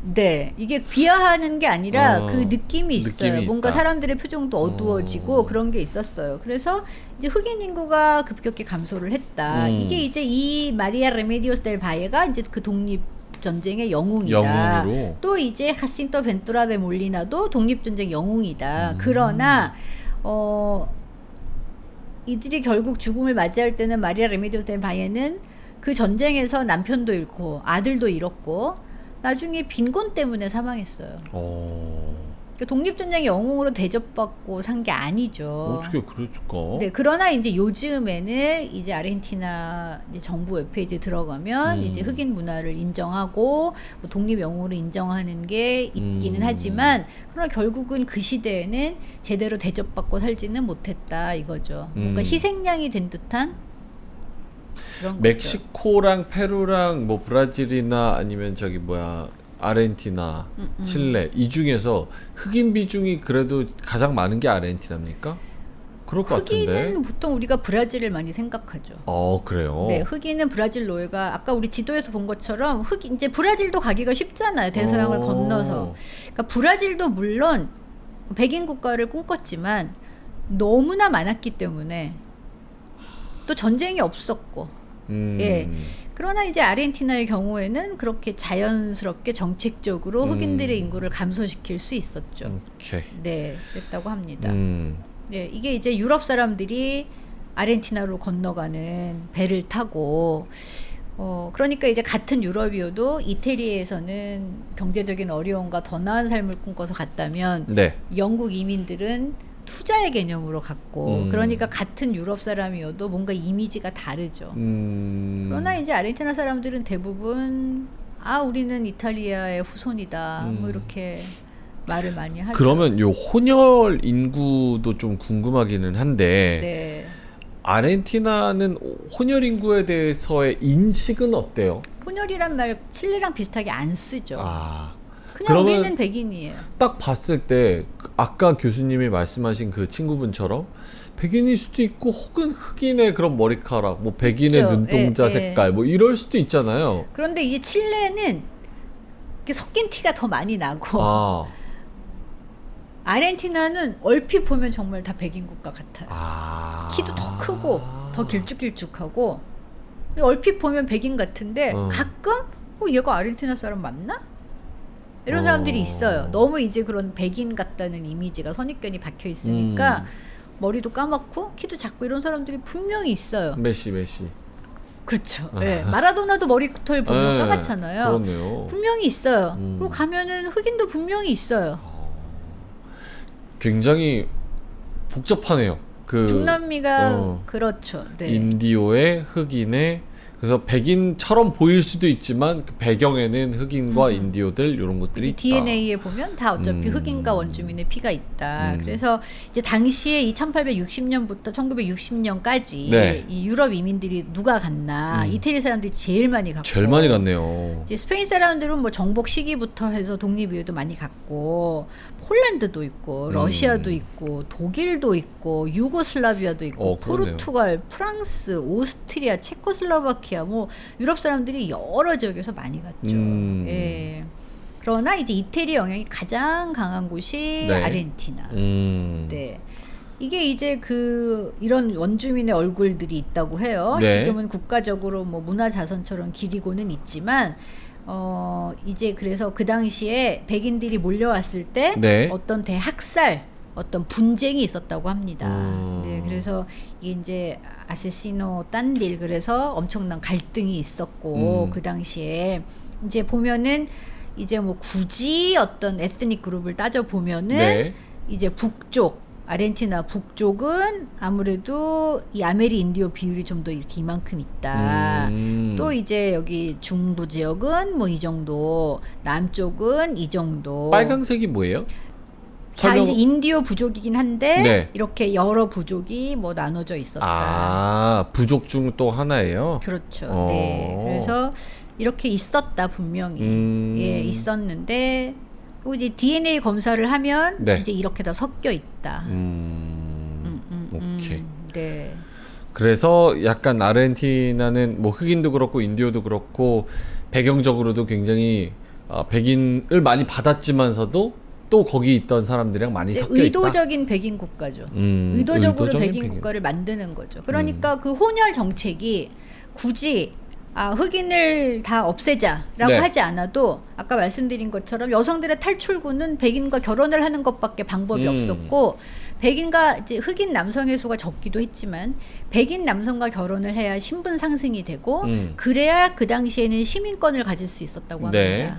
네, 이게 비하하는 게 아니라 그 느낌이 있어요. 느낌이 뭔가 있다. 사람들의 표정도 어두워지고 그런 게 있었어요. 그래서 이제 흑인 인구가 급격히 감소를 했다. 이게 이제 이 마리아 레메디오스 델 바예가 이제 그 독립 전쟁의 영웅이다. 영웅으로. 또 이제 하신토 벤투라 데 몰리나도 독립전쟁 영웅이다. 그러나 이들이 결국 죽음을 맞이할 때는 마리아 레메디오스 델 바예는 그 전쟁에서 남편도 잃고 아들도 잃었고 나중에 빈곤 때문에 사망했어요. 그러니까 독립전쟁의 영웅으로 대접받고 산 게 아니죠. 어떻게 그랬을까? 네, 그러나 이제 요즘에는 이제 아르헨티나 이제 정부 웹페이지에 들어가면 이제 흑인 문화를 인정하고 뭐 독립 영웅으로 인정하는 게 있기는 하지만 그러나 결국은 그 시대에는 제대로 대접받고 살지는 못했다 이거죠. 뭔가 희생양이 된 듯한 그런 거죠. 멕시코랑 페루랑 뭐 브라질이나 아니면 아르헨티나, 칠레 이 중에서 흑인 비중이 그래도 가장 많은 게 아르헨티나입니까? 그럴 것 같은데. 흑인은 보통 우리가 브라질을 많이 생각하죠. 그래요. 네, 흑인은 브라질 노예가 아까 우리 지도에서 본 것처럼 이제 브라질도 가기가 쉽잖아요. 대서양을 건너서. 그러니까 브라질도 물론 백인 국가를 꿈꿨지만 너무나 많았기 때문에 또 전쟁이 없었고. 예. 그러나 이제 아르헨티나의 경우에는 그렇게 자연스럽게 정책적으로 흑인들의 인구를 감소시킬 수 있었죠. 오케이. 네, 그랬다고 합니다. 네, 이게 이제 유럽 사람들이 아르헨티나로 건너가는 배를 타고 그러니까 이제 같은 유럽이어도 이태리에서는 경제적인 어려움과 더 나은 삶을 꿈꿔서 갔다면 네. 영국 이민들은 투자의 개념으로 갔고 그러니까 같은 유럽 사람이어도 뭔가 이미지가 다르죠. 그러나 이제 아르헨티나 사람들은 대부분 우리는 이탈리아의 후손이다 뭐 이렇게 말을 많이 하죠. 그러면 요 혼혈 인구도 좀 궁금하기는 한데 네. 아르헨티나는 혼혈 인구에 대해서의 인식은 어때요? 혼혈이란 말 칠레랑 비슷하게 안 쓰죠. 그냥 그러면 우리는 백인이에요. 딱 봤을 때 아까 교수님이 말씀하신 그 친구분처럼 백인일 수도 있고 혹은 흑인의 그런 머리카락, 뭐 백인의 그렇죠. 눈동자 색깔 뭐 이럴 수도 있잖아요. 그런데 이제 칠레는 이렇게 섞인 티가 더 많이 나고 아르헨티나는 얼핏 보면 정말 다 백인 국가 같아요. 키도 더 크고 더 길쭉길쭉하고 얼핏 보면 백인 같은데 가끔 얘가 아르헨티나 사람 맞나? 이런 사람들이 있어요. 너무 이제 그런 백인 같다는 이미지가 선입견이 박혀 있으니까 머리도 까맣고 키도 작고 이런 사람들이 분명히 있어요. 메시. 그렇죠. 네. 마라도나도 머리털 보면 까맣잖아요. 그렇네요. 분명히 있어요. 그리고 가면은 흑인도 분명히 있어요. 굉장히 복잡하네요. 그 중남미가 그렇죠. 네. 인디오의 흑인의 그래서 백인처럼 보일 수도 있지만 그 배경에는 흑인과 인디오들 이런 것들이 있다. DNA에 보면 다 어차피 흑인과 원주민의 피가 있다. 그래서 이제 당시에 이 1860년부터 1960년까지 네. 이 유럽 이민들이 누가 갔나? 이태리 사람들이 제일 많이 갔고. 제일 많이 갔네요. 이제 스페인 사람들은 뭐 정복 시기부터 해서 독립 이후에도 많이 갔고, 폴란드도 있고, 러시아도 있고, 독일도 있고, 유고슬라비아도 있고, 그러네요. 포르투갈, 프랑스, 오스트리아, 체코슬로바키아, 뭐 유럽 사람들이 여러 지역에서 많이 갔죠. 예. 그러나 이제 이태리 영향이 가장 강한 곳이 네. 아르헨티나. 음. 네. 이게 이제 그 이런 원주민의 얼굴들이 있다고 해요. 네. 지금은 국가적으로 뭐 문화자산처럼 기리고는 있지만 이제 그래서 그 당시에 백인들이 몰려왔을 때 네. 어떤 대학살, 어떤 분쟁이 있었다고 합니다. 네, 그래서 이게 이제 아세시노 딴딜 그래서 엄청난 갈등이 있었고 그 당시에 이제 보면은 이제 뭐 굳이 어떤 에스닉 그룹을 따져 보면은 네. 이제 북쪽 아르헨티나 북쪽은 아무래도 이 아메리 인디오 비율이 좀 더 이렇게 이만큼 있다. 또 이제 여기 중부 지역은 뭐 이 정도, 남쪽은 이 정도. 빨강색이 뭐예요? 다 이제 인디오 부족이긴 한데 네. 이렇게 여러 부족이 뭐 나눠져 있었다. 부족 중 또 하나예요. 그렇죠. 네. 그래서 이렇게 있었다 분명히. 예, 있었는데 또 이제 DNA 검사를 하면 네. 이제 이렇게 다 섞여 있다. 오케이. 네. 그래서 약간 아르헨티나는 뭐 흑인도 그렇고 인디오도 그렇고 배경적으로도 굉장히 백인을 많이 받았지만서도 또 거기 있던 사람들이랑 많이 섞여 있다. 의도적인 백인 국가죠. 의도적으로 백인 국가를 만드는 거죠. 그러니까 그 혼혈 정책이 굳이 흑인을 다 없애자라고 네. 하지 않아도 아까 말씀드린 것처럼 여성들의 탈출구는 백인과 결혼을 하는 것밖에 방법이 없었고 백인과 이제 흑인 남성의 수가 적기도 했지만 백인 남성과 결혼을 해야 신분 상승이 되고 그래야 그 당시에는 시민권을 가질 수 있었다고 합니다. 네.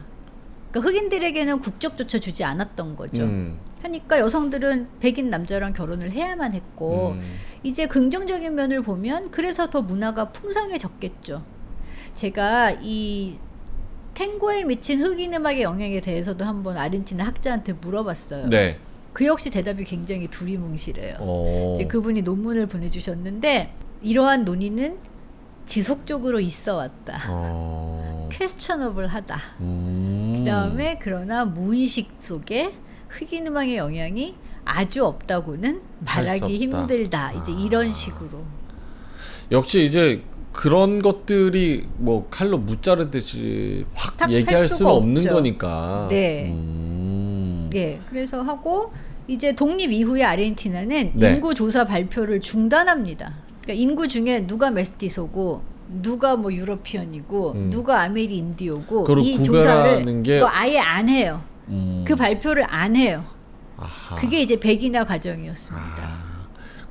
그러니까 흑인들에게는 국적조차 주지 않았던 거죠. 하니까 여성들은 백인 남자랑 결혼을 해야만 했고 이제 긍정적인 면을 보면 그래서 더 문화가 풍성해졌겠죠. 제가 이 탱고에 미친 흑인 음악의 영향에 대해서도 한번 아르헨티나 학자한테 물어봤어요. 네. 그 역시 대답이 굉장히 두리뭉실해요. 이제 그 그분이 논문을 보내주셨는데 이러한 논의는 지속적으로 있어 왔다. 퀘스처너블하다. 그 다음에 그러나 무의식 속에 흑인 음악의 영향이 아주 없다고는 말하기 힘들다. 이제 이런 식으로. 역시 이제 그런 것들이 뭐 칼로 무자르듯이 확 탁 얘기할 할 수는 수가 없는 없죠. 거니까. 네. 예, 그래서 하고 이제 독립 이후에 아르헨티나는 네. 인구 조사 발표를 중단합니다. 그러니까 인구 중에 누가 메스티소고 누가 뭐 유러피언이고 누가 아메리 인디오고 그걸 이 구별하는 조사를 게- 또 아예 안 해요. 그 발표를 안 해요. 아하. 그게 이제 백인화 과정이었습니다.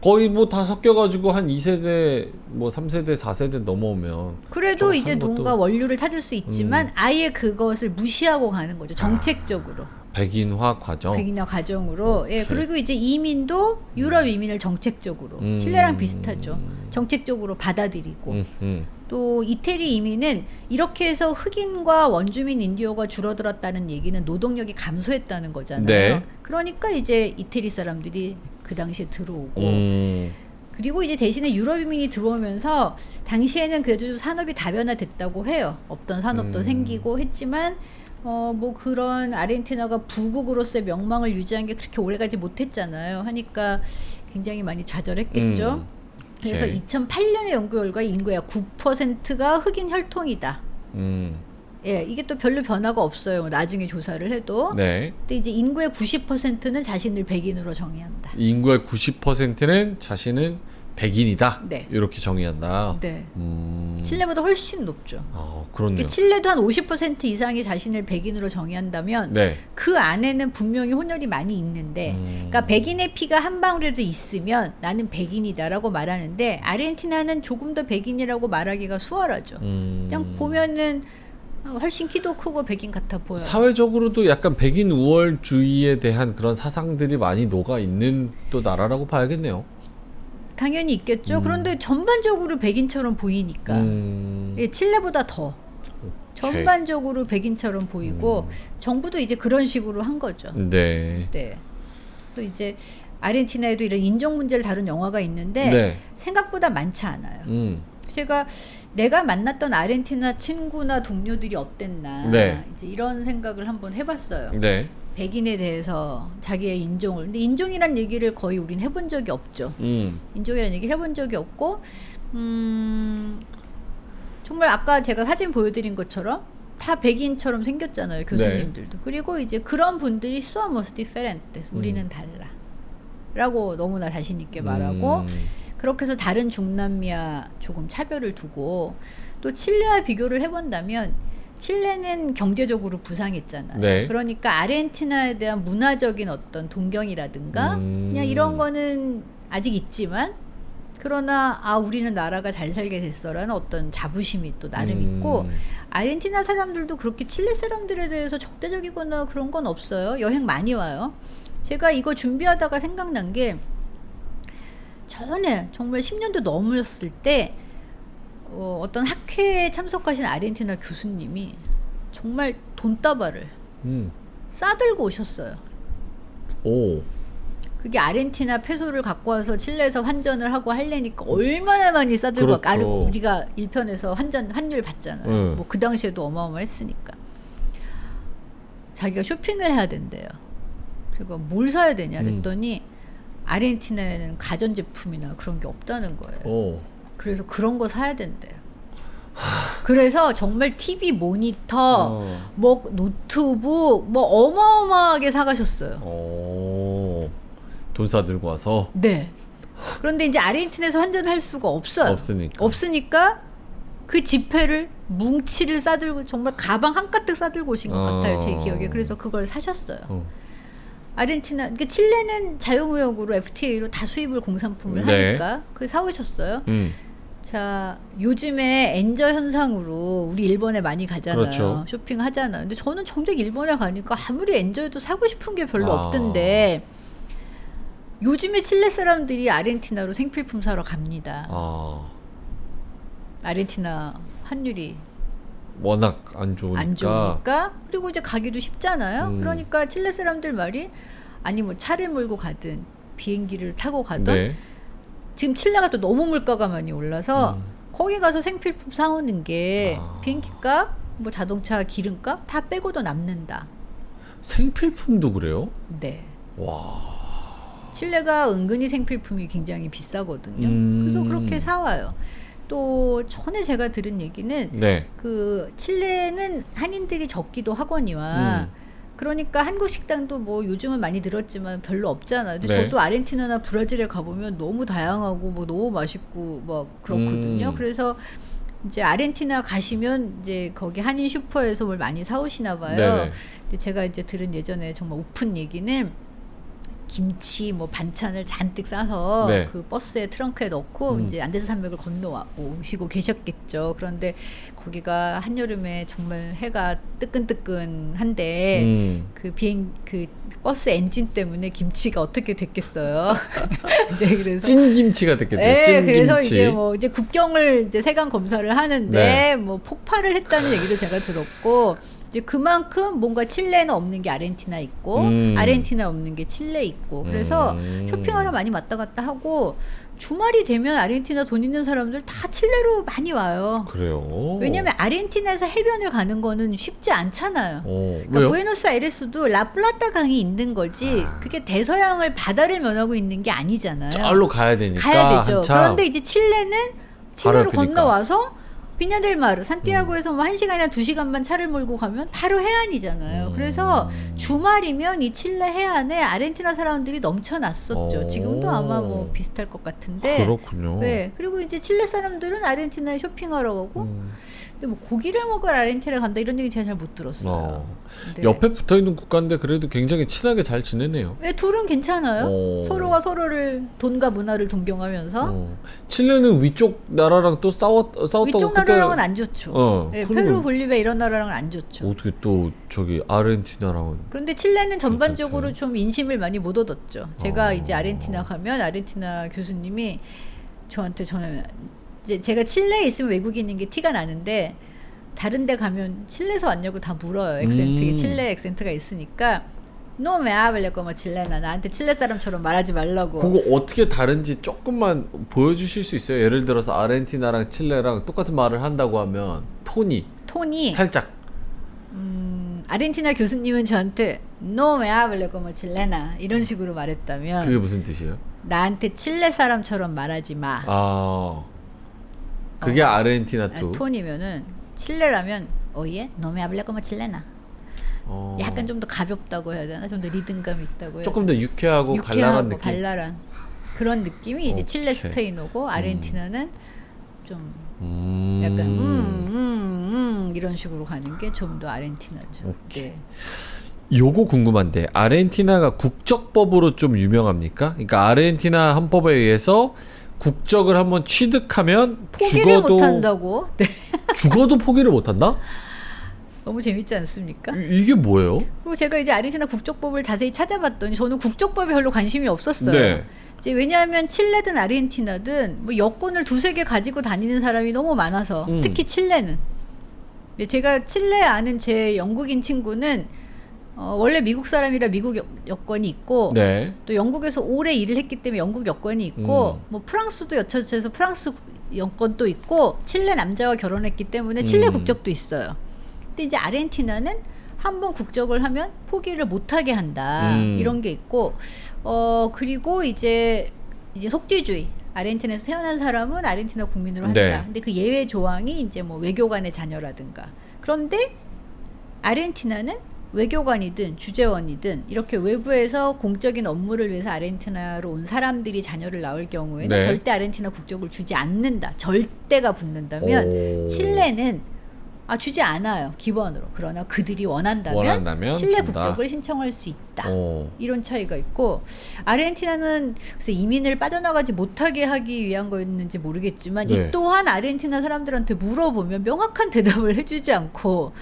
거의 뭐 다 섞여가지고 한 2세대, 뭐 3세대, 4세대 넘어오면 그래도 저거 이제 하는 것도- 누군가 원류를 찾을 수 있지만 아예 그것을 무시하고 가는 거죠. 정책적으로. 백인화 과정. 백인화 과정으로. 예, 오케이. 그리고 이제 이민도 유럽 이민을 정책적으로 칠레랑 비슷하죠. 정책적으로 받아들이고 또 이태리 이민은 이렇게 해서 흑인과 원주민 인디오가 줄어들었다는 얘기는 노동력이 감소했다는 거잖아요. 네. 그러니까 이제 이태리 사람들이 그 당시에 들어오고 그리고 이제 대신에 유럽 이민이 들어오면서 당시에는 그래도 좀 산업이 다변화됐다고 해요. 없던 산업도 생기고 했지만 뭐 그런 아르헨티나가 부국으로서의 명망을 유지한 게 그렇게 오래가지 못했잖아요. 하니까 굉장히 많이 좌절했겠죠. 그래서 오케이. 2008년의 연구 결과 인구의 약 9%가 흑인 혈통이다. 예, 이게 또 별로 변화가 없어요. 나중에 조사를 해도. 네. 근데 이제 인구의 90%는 자신을 백인으로 정의한다. 인구의 90%는 자신은 백인이다. 네. 이렇게 정의한다. 네. 칠레보다 훨씬 높죠. 그렇네요. 그러니까 칠레도 한 50% 이상이 자신을 백인으로 정의한다면 네. 그 안에는 분명히 혼혈이 많이 있는데 그러니까 백인의 피가 한 방울이라도 있으면 나는 백인이다라고 말하는데 아르헨티나는 조금 더 백인이라고 말하기가 수월하죠. 그냥 보면은 훨씬 키도 크고 백인 같아 보여요. 사회적으로도 약간 백인 우월주의에 대한 그런 사상들이 많이 녹아 있는 또 나라라고 봐야겠네요. 당연히 있겠죠. 그런데 전반적으로 백인처럼 보이니까 예, 칠레보다 더 전반적으로 백인처럼 보이고 정부도 이제 그런 식으로 한 거죠. 네. 네. 또 이제 아르헨티나에도 이런 인종 문제를 다룬 영화가 있는데 네. 생각보다 많지 않아요. 제가 내가 만났던 아르헨티나 친구나 동료들이 어땠나 네. 이제 이런 생각을 한번 해봤어요. 네. 백인에 대해서 자기의 인종을 근데 인종이란 얘기를 거의 우린 해본 적이 없죠. 인종이란 얘기를 해본 적이 없고 정말 아까 제가 사진 보여드린 것처럼 다 백인처럼 생겼잖아요. 교수님들도. 그리고 이제 그런 분들이 somos diferentes. 우리는 달라 라고 너무나 자신 있게 말하고 그렇게 해서 다른 중남미와 조금 차별을 두고 또 칠레와 비교를 해본다면 칠레는 경제적으로 부상했잖아요. 네. 그러니까 아르헨티나에 대한 문화적인 어떤 동경이라든가 그냥 이런 거는 아직 있지만 그러나 우리는 나라가 잘 살게 됐어라는 어떤 자부심이 또 나름 있고 아르헨티나 사람들도 그렇게 칠레 사람들에 대해서 적대적이거나 그런 건 없어요. 여행 많이 와요. 제가 이거 준비하다가 생각난 게 전에 정말 10년도 넘었을 때 어떤 학회에 참석하신 아르헨티나 교수님이 정말 돈다발을 싸들고 오셨어요. 오. 그게 아르헨티나 페소를 갖고 와서 칠레에서 환전을 하고 하려니까 얼마나 많이 싸들고 그렇죠. 우리가 1편에서 환율 봤잖아요. 뭐 그 당시에도 어마어마했으니까. 자기가 쇼핑을 해야 된대요. 제가 뭘 사야 되냐 그랬더니 아르헨티나에는 가전제품이나 그런 게 없다는 거예요. 오. 그래서 그런 거 사야 된대요. 그래서 정말 TV 모니터, 뭐 노트북, 뭐 어마어마하게 사가셨어요. 돈 싸들고 와서. 네. 그런데 이제 아르헨티나에서 환전을 할 수가 없어요. 없으니까 그 지폐를 뭉치를 싸들고 정말 가방 한 가득 싸들고 오신 것 같아요. 제 기억에. 그래서 그걸 사셨어요. 아르헨티나, 그러니까 칠레는 자유무역으로 FTA로 다 수입을 공산품을 하니까 그 사오셨어요. 자, 요즘에 엔저 현상으로 우리 일본에 많이 가잖아요. 그렇죠. 쇼핑하잖아요. 근데 저는 정작 일본에 가니까 아무리 엔저에도 사고 싶은 게 별로 없던데 요즘에 칠레 사람들이 아르헨티나로 생필품 사러 갑니다. 아르헨티나 환율이 워낙 안 좋으니까. 그리고 이제 가기도 쉽잖아요. 그러니까 칠레 사람들 말이 아니 뭐 차를 몰고 가든 비행기를 타고 가든 지금 칠레가 또 너무 물가가 많이 올라서 거기 가서 생필품 사오는 게 비행기값, 뭐 자동차 기름값 다 빼고도 남는다. 생필품도 그래요? 네. 와. 칠레가 은근히 생필품이 굉장히 비싸거든요. 그래서 그렇게 사와요. 또 전에 제가 들은 얘기는 그 칠레는 한인들이 적기도 하거니와 그러니까 한국 식당도 뭐 요즘은 많이 늘었지만 별로 없잖아요. 근데 저도 아르헨티나나 브라질에 가보면 너무 다양하고 뭐 너무 맛있고 막 그렇거든요. 그래서 이제 아르헨티나 가시면 이제 거기 한인 슈퍼에서 뭘 많이 사오시나 봐요. 근데 제가 이제 들은 예전에 정말 우픈 얘기는 김치 뭐 반찬을 잔뜩 싸서 그 버스에 트렁크에 넣고 이제 안데스 산맥을 건너 오시고 계셨겠죠. 그런데 거기가 한여름에 정말 해가 뜨끈뜨끈한데 그 버스 엔진 때문에 김치가 어떻게 됐겠어요. 네, 그래서 찐김치가 됐겠네요. 네, 찐김치. 그래서 이제 뭐 이제 국경을 이제 세관 검사를 하는데 뭐 폭발을 했다는 얘기도 제가 들었고. 이제 그만큼 뭔가 칠레는 없는 게 아르헨티나 있고 아르헨티나 없는 게 칠레 있고 그래서 쇼핑하러 많이 왔다 갔다 하고 주말이 되면 아르헨티나 돈 있는 사람들 다 칠레로 많이 와요. 그래요? 왜냐면 아르헨티나에서 해변을 가는 거는 쉽지 않잖아요. 그러니까 왜요? 부에노스아이레스도 라플라타 강이 있는 거지 그게 대서양을 바다를 면하고 있는 게 아니잖아요. 저기로 가야 되니까 가야 되죠. 한참. 그런데 이제 칠레는 칠레로 건너와서 비냐델마르 산티아고에서 뭐 1시간이나 2시간만 차를 몰고 가면 바로 해안이잖아요. 그래서 주말이면 이 칠레 해안에 아르헨티나 사람들이 넘쳐났었죠. 지금도 아마 뭐 비슷할 것 같은데. 그렇군요. 네. 그리고 이제 칠레 saram들은 아르헨티나에 쇼핑하러 가고 근데 뭐 고기를 먹으러 아르헨티나에 간다 이런 얘기 제가 잘 못 들었어요. 네. 옆에 붙어있는 국가인데 그래도 굉장히 친하게 잘 지내네요. 네, 둘은 괜찮아요. 서로가 서로를 돈과 문화를 존경하면서. 칠레는 위쪽 나라랑 또 싸웠다고 위쪽 그때 나라랑은 안 좋죠. 네, 그러면 페루, 볼리비아 이런 나라랑은 안 좋죠. 어떻게 또 저기 아르헨티나랑은 근데 칠레는 전반적으로 괜찮대. 좀 인심을 많이 못 얻었죠. 제가 아. 이제 아르헨티나 가면 아르헨티나 교수님이 저는 이제 제가 칠레에 있으면 외국인인 게 티가 나는데 다른 데 가면 칠레에서 왔냐고 다 물어요. 액센트에 칠레 액센트가 있으니까 No me hable como chilena. 나한테 칠레 사람처럼 말하지 말라고. 그거 어떻게 다른지 조금만 보여주실 수 있어요? 예를 들어서 아르헨티나랑 칠레랑 똑같은 말을 한다고 하면 톤이 살짝 아르헨티나 교수님은 저한테 No me hable como chilena 이런 식으로 말했다면 그게 무슨 뜻이에요? 나한테 칠레 사람처럼 말하지 마. 그게 아르헨티나 투. 톤이면은 칠레라면 오예 No me hable como chilena. 약간 좀 더 가볍다고 해야 되나? 좀 더 리듬감 있다고 해야 조금 더 유쾌하고 발랄한 느낌. 발랄한 그런 느낌이 이제 칠레 스페인어고 아르헨티나는 좀 약간 이런 식으로 가는 게 좀 더 아르헨티나죠. 네. 요거 궁금한데 아르헨티나가 국적법으로 좀 유명합니까? 그러니까 아르헨티나 헌법에 의해서 국적을 한번 취득하면 포기를 못 한다고? 네. 죽어도 포기를 못 한다? 너무 재밌지 않습니까? 이게 뭐예요? 그리고 제가 이제 아르헨티나 국적법을 자세히 찾아봤더니 저는 국적법에 별로 관심이 없었어요. 네. 이제 왜냐하면 칠레든 아르헨티나든 뭐 여권을 두세 개 가지고 다니는 사람이 너무 많아서 특히 칠레는. 제가 칠레 아는 제 영국인 친구는 원래 미국 사람이라 미국 여권이 있고 네. 또 영국에서 오래 일을 했기 때문에 영국 여권이 있고 뭐 프랑스도 여차저차해서 프랑스 여권도 있고 칠레 남자와 결혼했기 때문에 칠레 국적도 있어요. 근데 이제 아르헨티나는 한번 국적을 하면 포기를 못하게 한다 이런 게 있고 그리고 이제 속죄주의 아르헨티나에서 태어난 사람은 아르헨티나 국민으로 한다. 네. 근데 그 예외 조항이 이제 뭐 외교관의 자녀라든가. 그런데 아르헨티나는 외교관이든 주재원이든 이렇게 외부에서 공적인 업무를 위해서 아르헨티나로 온 사람들이 자녀를 낳을 경우에는 네. 절대 아르헨티나 국적을 주지 않는다. 절대가 붙는다면 칠레는 주지 않아요. 기본으로. 그러나 그들이 원한다면 칠레 준다. 국적을 신청할 수 있다. 이런 차이가 있고 아르헨티나는 글쎄 이민을 빠져나가지 못하게 하기 위한 거였는지 모르겠지만 네. 이 또한 아르헨티나 사람들한테 물어보면 명확한 대답을 해주지 않고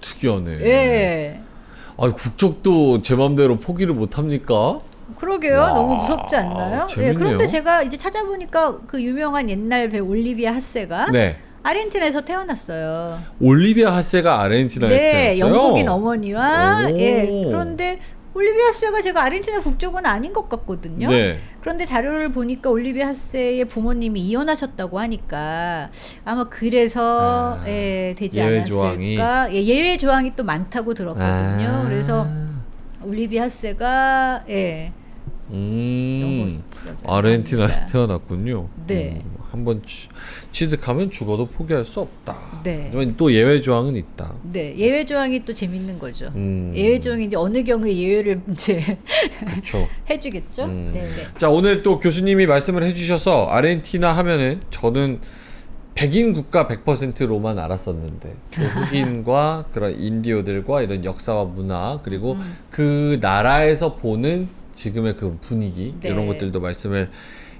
특이하네. 예. 국적도 제 맘대로 포기를 못 합니까? 그러게요. 와, 너무 무섭지 않나요? 재밌네요. 그런데 제가 이제 찾아보니까 그 유명한 옛날 배우 올리비아 하세가 네. 아르헨티나에서 태어났어요. 올리비아 하세가 아르헨티나에서 네, 태어났어요? 영국인 어머니와 오. 그런데 올리비아 하세가 제가 아르헨티나 국적은 아닌 것 같거든요. 네. 그런데 자료를 보니까 올리비아 하세의 부모님이 이혼하셨다고 하니까 아마 그래서 되지 예외 않았을까. 조항이. 예외 조항이 또 많다고 들었거든요. 그래서 올리비아 하세가 영국 아르헨티나에서 태어났군요. 네. 한번 취득하면 죽어도 포기할 수 없다. 네. 하지만 또 예외 조항은 있다. 네, 예외 조항이 또 재밌는 거죠. 예외 조항이 이제 어느 경우에 예외를 이제 그렇죠. 해주겠죠. 네, 네. 자, 오늘 또 교수님이 말씀을 해주셔서 아르헨티나 하면은 저는 백인 국가 100%로만 알았었는데 또 흑인과 그런 인디오들과 이런 역사와 문화 그리고 그 나라에서 보는 지금의 그 분위기 네. 이런 것들도 말씀을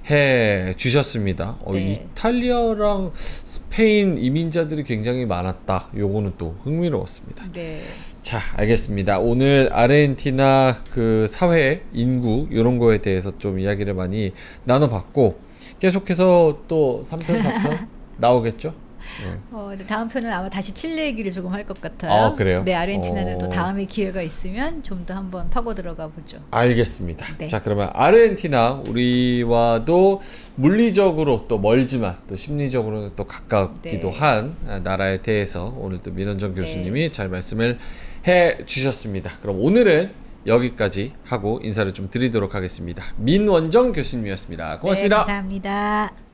해 주셨습니다. 네. 이탈리아랑 스페인 이민자들이 굉장히 많았다. 요거는 또 흥미로웠습니다. 네. 자, 알겠습니다. 오늘 아르헨티나 그 사회, 인구 이런 거에 대해서 좀 이야기를 많이 나눠봤고 계속해서 또 3편, 4편 나오겠죠? 네. 근데 다음 편은 아마 다시 칠레 얘기를 조금 할 것 같아요. 그래요? 네, 아르헨티나는 또 다음에 기회가 있으면 좀 더 한번 파고 들어가 보죠. 알겠습니다. 네. 자, 그러면 아르헨티나 우리와도 물리적으로 또 멀지만 또 심리적으로는 또 가깝기도 네. 한 나라에 대해서 오늘 또 민원정 교수님이 잘 말씀을 해 주셨습니다. 그럼 오늘은 여기까지 하고 인사를 좀 드리도록 하겠습니다. 민원정 교수님이었습니다. 고맙습니다. 네, 감사합니다.